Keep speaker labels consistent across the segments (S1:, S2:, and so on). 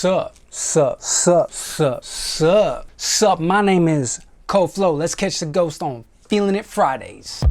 S1: Sup. My name is Coflo. Let's catch the ghost on Feelin' It Fridays.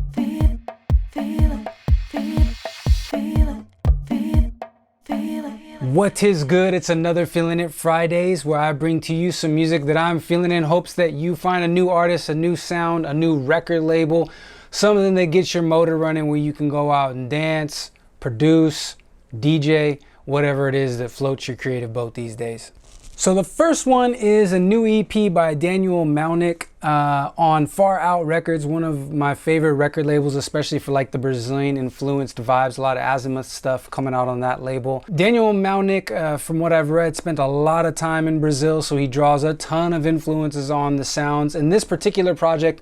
S1: What is good? It's another Feelin' It Fridays where I bring to you some music that I'm feeling in hopes that you find a new artist, a new sound, a new record label, something that gets your motor running where you can go out and dance, produce, DJ, whatever it is that floats your creative boat these days. So the first one is a new EP by Daniel Maunick on Far Out Records, one of my favorite record labels, especially for like the Brazilian influenced vibes, a lot of azimuth stuff coming out on that label. Daniel Maunick, from what I've read, spent a lot of time in Brazil, so he draws a ton of influences on the sounds. And this particular project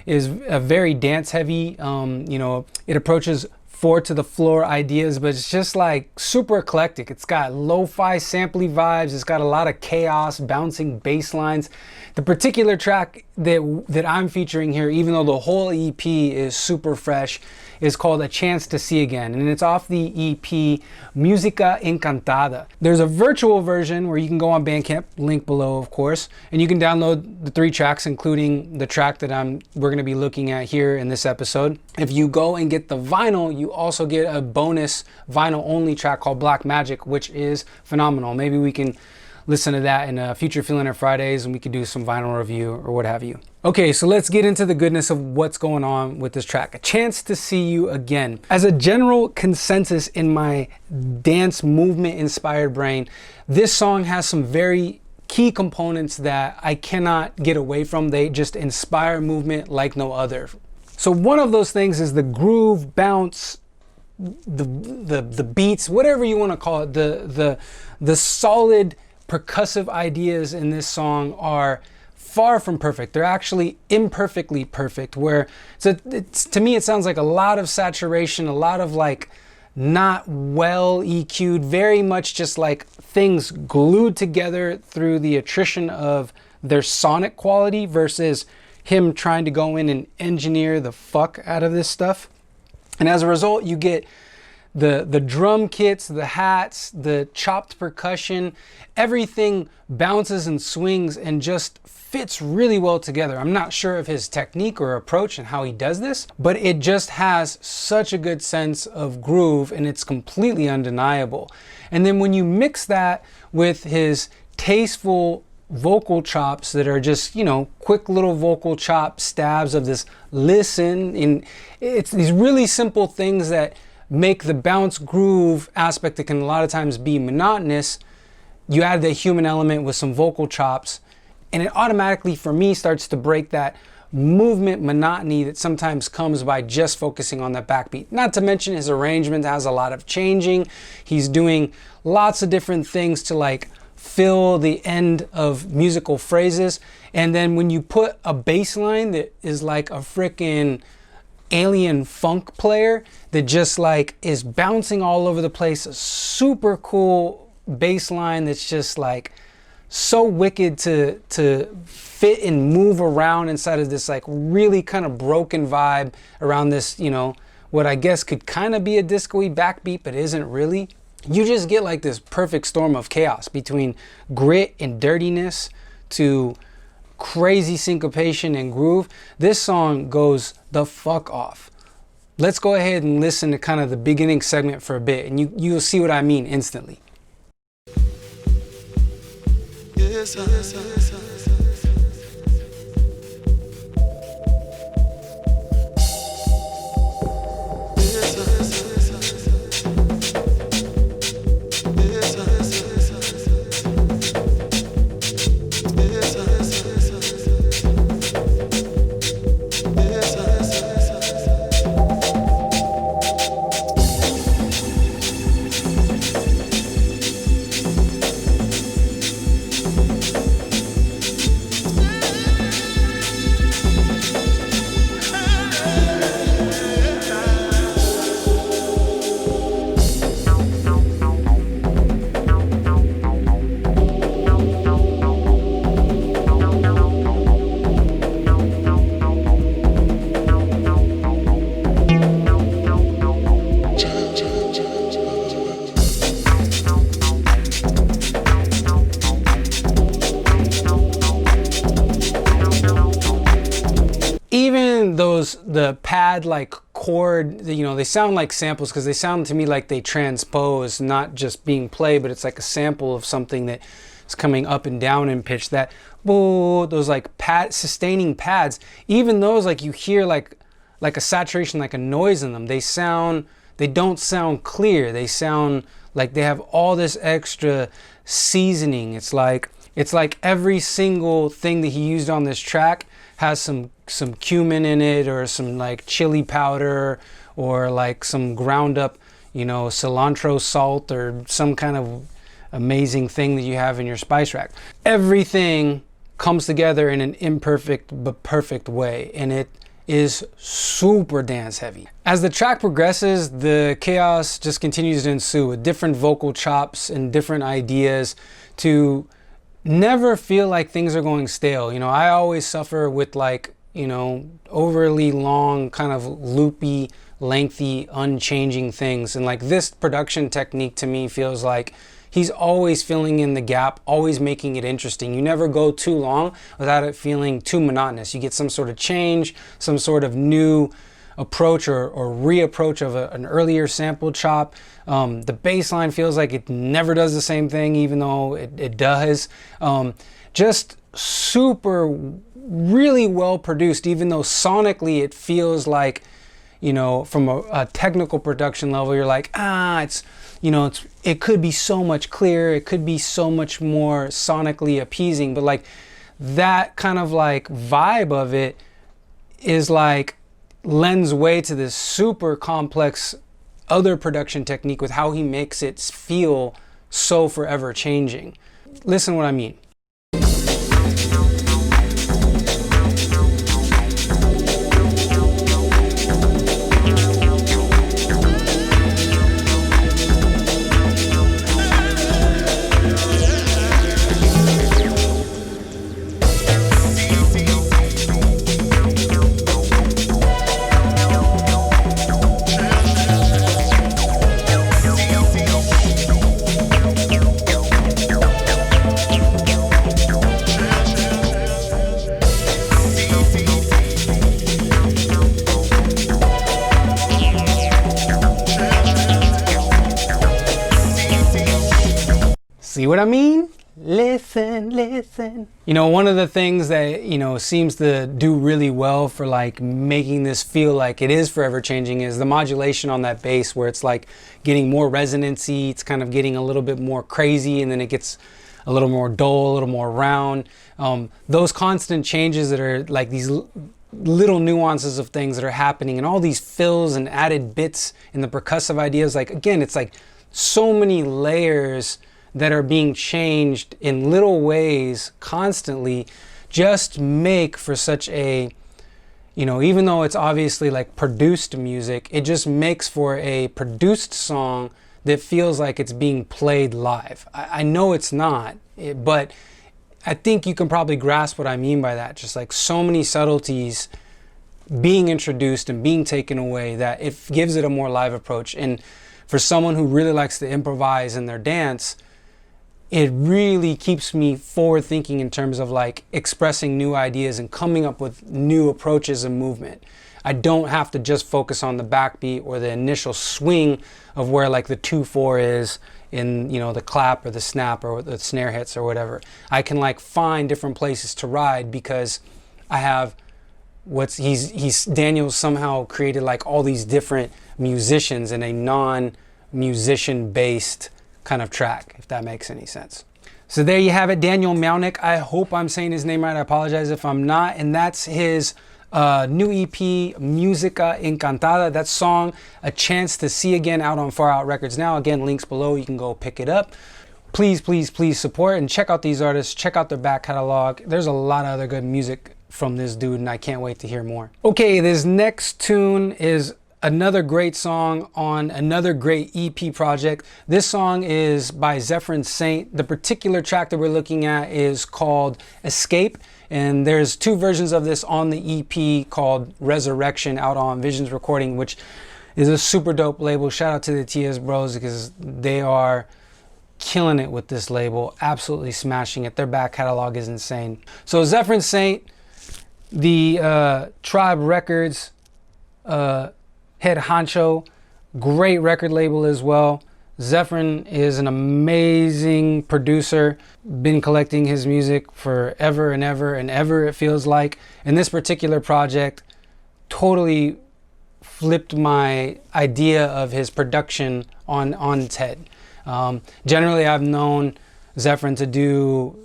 S1: is a very dance heavy, it approaches 4 to the floor ideas, but it's just like super eclectic. It's got lo-fi sampley vibes. It's got a lot of chaos, bouncing bass lines. The particular track that I'm featuring here, even though the whole EP is super fresh, is called A Chance to See Again, and it's off the EP Música Encantada. There's a virtual version where you can go on Bandcamp, link below of course, and you can download the 3 tracks, including the track that we're gonna be looking at here in this episode. If you go and get the vinyl, you also get a bonus vinyl only track called Black Magic, which is phenomenal. Maybe we can listen to that in a future Feelin' It Fridays and we could do some vinyl review or what have you. Okay, so let's get into the goodness of what's going on with this track. A Chance to See You Again. As a general consensus in my dance movement inspired brain, this song has some very key components that I cannot get away from. They just inspire movement like no other. So one of those things is the groove, bounce, the beats, whatever you want to call it, the solid percussive ideas in this song are far from perfect. They're actually imperfectly perfect, where to me it sounds like a lot of saturation, a lot of like not well EQ'd, very much just like things glued together through the attrition of their sonic quality versus him trying to go in and engineer the fuck out of this stuff. And as a result, you get the drum kits, the hats, the chopped percussion, everything bounces and swings and just fits really well together. I'm not sure of his technique or approach and how he does this, but it just has such a good sense of groove and it's completely undeniable. And then when you mix that with his tasteful vocal chops that are just, quick little vocal chop stabs of this listen, and it's these really simple things that make the bounce groove aspect that can a lot of times be monotonous. You add the human element with some vocal chops and it automatically for me starts to break that movement monotony that sometimes comes by just focusing on that backbeat. Not to mention his arrangement has a lot of changing. He's doing lots of different things to like fill the end of musical phrases. And then when you put a bass line that is like a freaking alien funk player that just like is bouncing all over the place, a super cool bass line that's just like so wicked to fit and move around inside of this like really kind of broken vibe around this, what I guess could kind of be a disco-y backbeat but isn't really. You just get like this perfect storm of chaos between grit and dirtiness to crazy syncopation and groove. This song goes the fuck off. Let's go ahead and listen to kind of the beginning segment for a bit and you'll see what I mean instantly. the pad like chord, you know, they sound like samples because they sound to me like they transpose, not just being played, but it's like a sample of something that is coming up and down in pitch. That boo, those like pad sustaining pads, even those, like you hear like a saturation, like a noise in them. They don't sound clear. They sound like they have all this extra seasoning. It's like every single thing that he used on this track has some cumin in it, or some like chili powder, or like some ground up, you know, cilantro salt, or some kind of amazing thing that you have in your spice rack. Everything comes together in an imperfect but perfect way, and it is super dance heavy. As the track progresses, the chaos just continues to ensue with different vocal chops and different ideas to never feel like things are going stale. You know, I always suffer with like, you know, overly long, kind of loopy, lengthy, unchanging things. And like this production technique to me feels like he's always filling in the gap, always making it interesting. You never go too long without it feeling too monotonous. You get some sort of change, some sort of new approach or reapproach of an earlier sample chop. The bass line feels like it never does the same thing, even though it does. Just super, really well produced, even though sonically it feels like, you know, from a technical production level, you're like, it's, you know, it could be so much clearer, it could be so much more sonically appeasing, but like that kind of like vibe of it is like lends way to this super complex other production technique with how he makes it feel so forever changing. Listen what I mean. See what I mean? Listen, listen. You know, one of the things that, you know, seems to do really well for like making this feel like it is forever changing is the modulation on that bass, where it's like getting more resonancy, it's kind of getting a little bit more crazy, and then it gets a little more dull, a little more round. Those constant changes that are like these little nuances of things that are happening, and all these fills and added bits and the percussive ideas, like again, it's like so many layers that are being changed in little ways constantly, just make for such a, you know, even though it's obviously like produced music, it just makes for a produced song that feels like it's being played live. I know it's not, but I think you can probably grasp what I mean by that. Just like so many subtleties being introduced and being taken away, that it gives it a more live approach. And for someone who really likes to improvise in their dance, it really keeps me forward thinking in terms of like expressing new ideas and coming up with new approaches and movement. I don't have to just focus on the backbeat or the initial swing of where like the 2/4 is in, you know, the clap or the snap or the snare hits or whatever. I can like find different places to ride because I have Daniel's somehow created like all these different musicians in a non-musician based kind of track, if that makes any sense. So there you have it, Daniel Maunick. I hope I'm saying his name right. I apologize if I'm not. And that's his new EP, Música Encantada. That song, A Chance to See Again, out on Far Out Records now. Again, links below. You can go pick it up. Please, please, please support and check out these artists. Check out their back catalog. There's a lot of other good music from this dude, and I can't wait to hear more. Okay, this next tune is another great song on another great EP project. This song is by Zepherin Saint. The particular track that we're looking at is called Escape, and there's two versions of this on the EP called Resurrection, out on Visions Recording, which is a super dope label. Shout out to the TS Bros, because they are killing it with this label, absolutely smashing it. Their back catalog is insane. So Zepherin Saint, the Tribe Records, head honcho, great record label as well. Zepherin is an amazing producer, been collecting his music forever and ever and ever, it feels like. And this particular project totally flipped my idea of his production on its head. Generally, I've known Zepherin to do,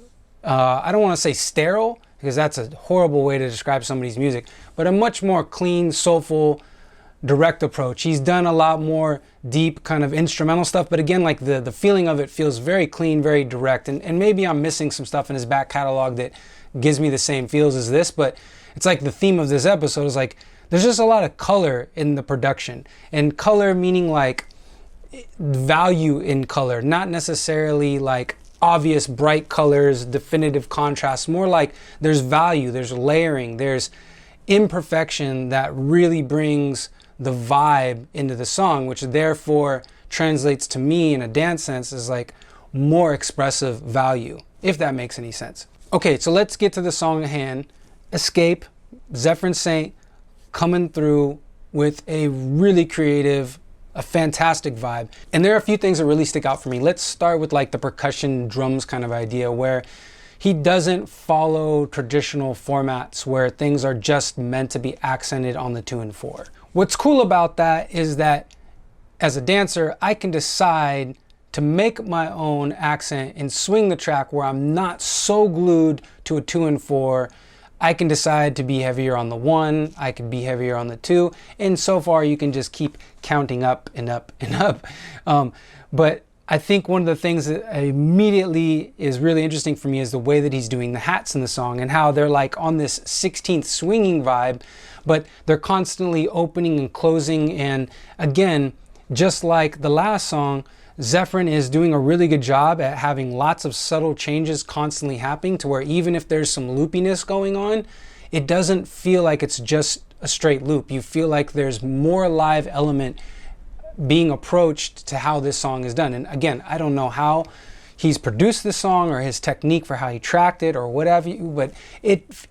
S1: I don't want to say sterile, because that's a horrible way to describe somebody's music, but a much more clean, soulful, direct approach. He's done a lot more deep kind of instrumental stuff, but again, like the feeling of it feels very clean, very direct, and maybe I'm missing some stuff in his back catalog that gives me the same feels as this, but it's like the theme of this episode is like there's just a lot of color in the production, and color meaning like value in color, not necessarily like obvious bright colors, definitive contrast, more like there's value, there's layering, there's imperfection that really brings the vibe into the song, which therefore translates to me in a dance sense as like more expressive value, if that makes any sense. Okay, so let's get to the song at hand. Escape, Zepherin Saint coming through with a really creative, a fantastic vibe. And there are a few things that really stick out for me. Let's start with like the percussion drums kind of idea, where he doesn't follow traditional formats where things are just meant to be accented on the 2 and 4. What's cool about that is that as a dancer, I can decide to make my own accent and swing the track where I'm not so glued to a 2 and 4. I can decide to be heavier on the 1, I can be heavier on the 2, and so far you can just keep counting up and up and up. But I think one of the things that immediately is really interesting for me is the way that he's doing the hats in the song, and how they're like on this 16th swinging vibe, but they're constantly opening and closing. And again, just like the last song, Zepherin is doing a really good job at having lots of subtle changes constantly happening, to where even if there's some loopiness going on, it doesn't feel like it's just a straight loop. You feel like there's more live element being approached to how this song is done. And again, I don't know how he's produced this song or his technique for how he tracked it or whatever, but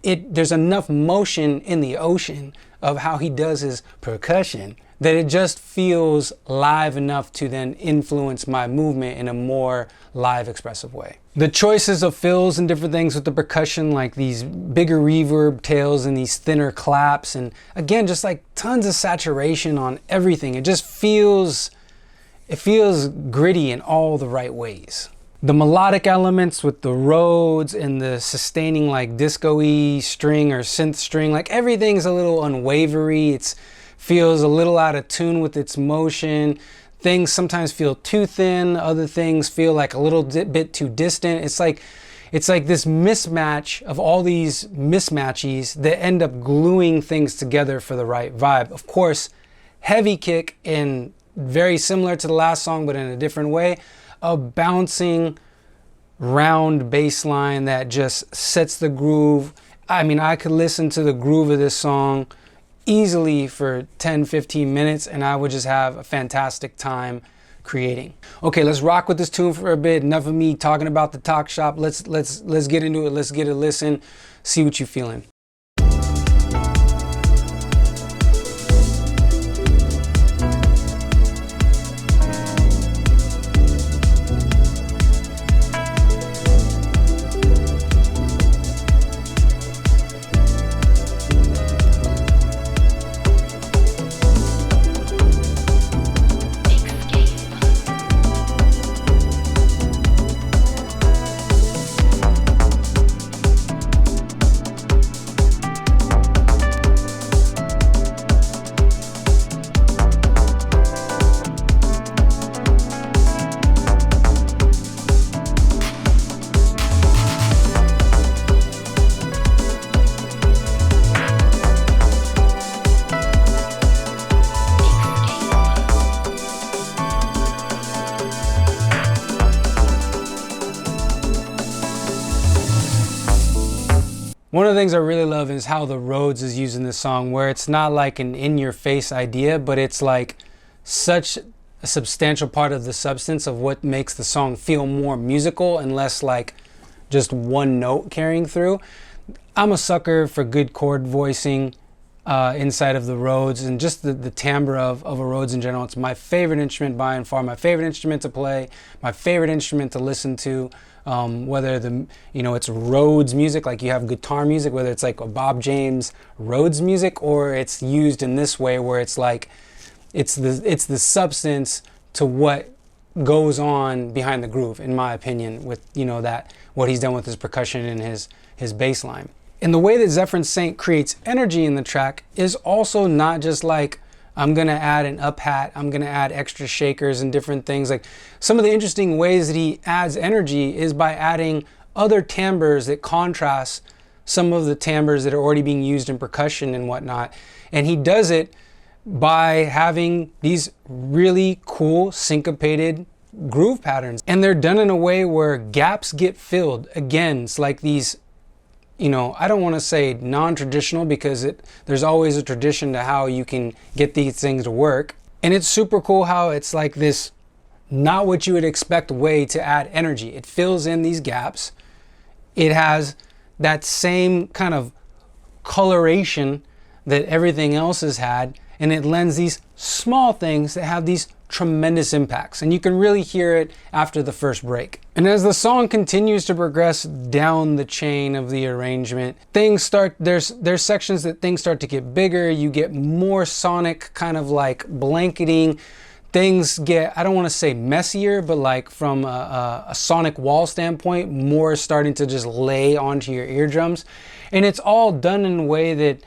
S1: there's enough motion in the ocean of how he does his percussion that it just feels live enough to then influence my movement in a more live, expressive way. The choices of fills and different things with the percussion, like these bigger reverb tails and these thinner claps, and again, just like tons of saturation on everything. It just feels gritty in all the right ways. The melodic elements with the Rhodes and the sustaining like disco-y string or synth string, like everything's a little unwavery. It feels a little out of tune with its motion. Things sometimes feel too thin, other things feel like a little bit too distant. It's like this mismatch of all these mismatches that end up gluing things together for the right vibe. Of course, heavy kick, and very similar to the last song, but in a different way. A bouncing round bass line that just sets the groove. I mean, I could listen to the groove of this song easily for 10-15 minutes and I would just have a fantastic time creating. Okay, let's rock with this tune for a bit. Enough of me talking about the talk shop. Let's get into it. Let's get a listen. See what you're feeling. One of the things I really love is how the Rhodes is used in this song, where it's not like an in-your-face idea, but it's like such a substantial part of the substance of what makes the song feel more musical and less like just one note carrying through. I'm a sucker for good chord voicing. inside of the Rhodes, and just the timbre of a Rhodes in general. It's my favorite instrument by and far, my favorite instrument to play, my favorite instrument to listen to. Whether it's Rhodes music, like you have guitar music, whether it's like a Bob James Rhodes music, or it's used in this way where it's like it's the substance to what goes on behind the groove, in my opinion, with that what he's done with his percussion and his bass line. And the way that Zepherin Saint creates energy in the track is also not just like, I'm gonna add an up hat, I'm gonna add extra shakers and different things. Like, some of the interesting ways that he adds energy is by adding other timbres that contrast some of the timbres that are already being used in percussion and whatnot. And he does it by having these really cool syncopated groove patterns. And they're done in a way where gaps get filled. Again, it's like these, I don't want to say non-traditional, because there's always a tradition to how you can get these things to work. And it's super cool how it's like this, not what you would expect way to add energy. It fills in these gaps. It has that same kind of coloration that everything else has had, and it lends these small things that have these tremendous impacts, and you can really hear it after the first break. And as the song continues to progress down the chain of the arrangement, there's sections that things start to get bigger, you get more sonic kind of like blanketing, things get, I don't want to say messier, but like from a sonic wall standpoint, more starting to just lay onto your eardrums. And it's all done in a way that,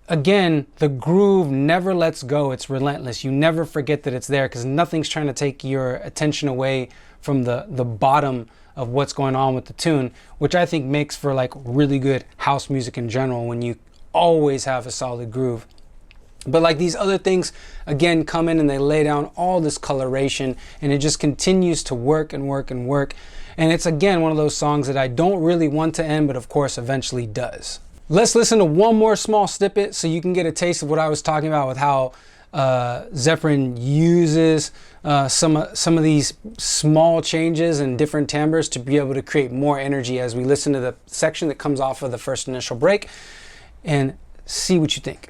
S1: again, the groove never lets go. It's relentless. You never forget that it's there, because nothing's trying to take your attention away from the bottom of what's going on with the tune, which I think makes for like really good house music in general, when you always have a solid groove. But like these other things, again, come in and they lay down all this coloration, and it just continues to work and work and work. And it's, again, one of those songs that I don't really want to end, but of course eventually does. Let's listen to one more small snippet so you can get a taste of what I was talking about with how Zepherin uses some of these small changes and different timbres to be able to create more energy, as we listen to the section that comes off of the first initial break, and see what you think.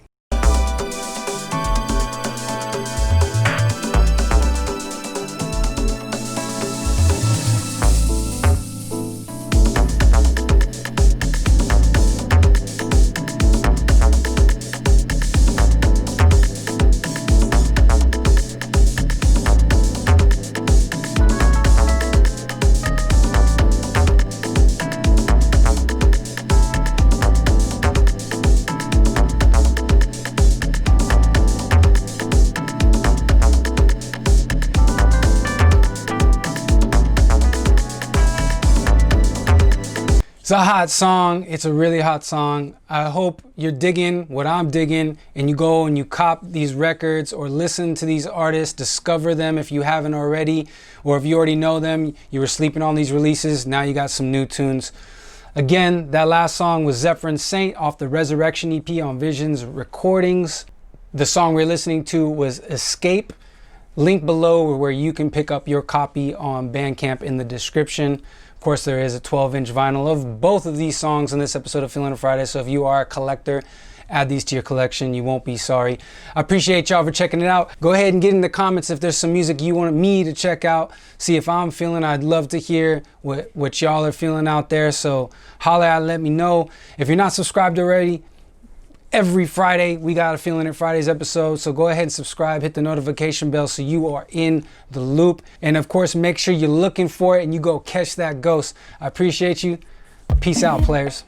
S1: It's a hot song. It's a really hot song. I hope you're digging what I'm digging, and you go and you cop these records or listen to these artists, discover them if you haven't already, or if you already know them, you were sleeping on these releases, now you got some new tunes. Again, that last song was Zepherin Saint off the Resurrection EP on Visions Recordings. The song we're listening to was Escape. Link below where you can pick up your copy on Bandcamp in the description. Of course, there is a 12-inch vinyl of both of these songs in this episode of Feelin' Friday, so if you are a collector, add these to your collection. You won't be sorry. I appreciate y'all for checking it out. Go ahead and get in the comments if there's some music you want me to check out. See if I'm feeling. I'd love to hear what y'all are feeling out there, so holla out, let me know. If you're not subscribed already, every Friday we got a Feelin' It Fridays episode, so go ahead and subscribe, hit the notification bell so you are in the loop. And of course, make sure you're looking for it and you go catch that ghost. I appreciate you. Peace out, players.